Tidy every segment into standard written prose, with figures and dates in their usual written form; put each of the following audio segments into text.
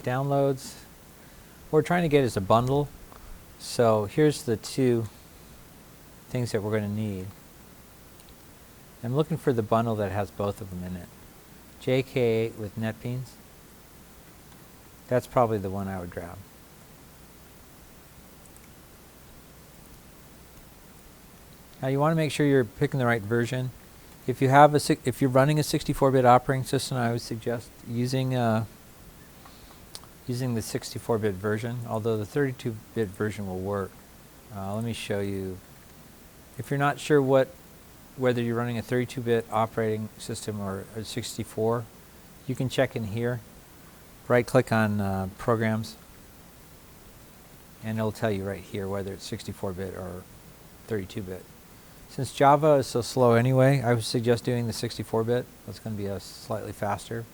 downloads. What we're trying to get is a bundle. So here's the two things that we're going to need. I'm looking for the bundle that has both of them in it. JK8 with Netbeans. That's probably the one I would grab. Now you want to make sure you're picking the right version. If you have if you're running a 64-bit operating system, I would suggest using the 64-bit version. Although the 32-bit version will work. Let me show you. If you're not sure whether you're running a 32-bit operating system or a 64, you can check in here. Right-click on Programs, and it'll tell you right here whether it's 64-bit or 32-bit. Since Java is so slow anyway, I would suggest doing the 64-bit. That's going to be slightly faster.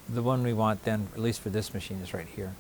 The one we want then, at least for this machine, is right here.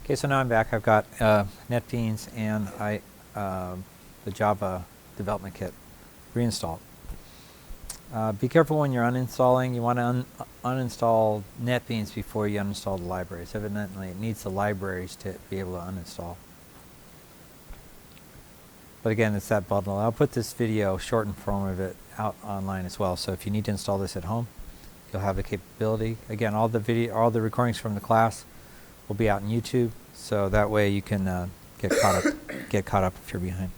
Okay, so now I'm back. I've got Netbeans and the Java development kit reinstalled. Be careful when you're uninstalling. You want to uninstall Netbeans before you uninstall the libraries. Evidently, it needs the libraries to be able to uninstall. But again, it's that bundle. I'll put this video, shortened form of it, out online as well. So if you need to install this at home, you'll have the capability. Again, all the recordings from the class will be out on YouTube, so that way you can get caught up if you're behind.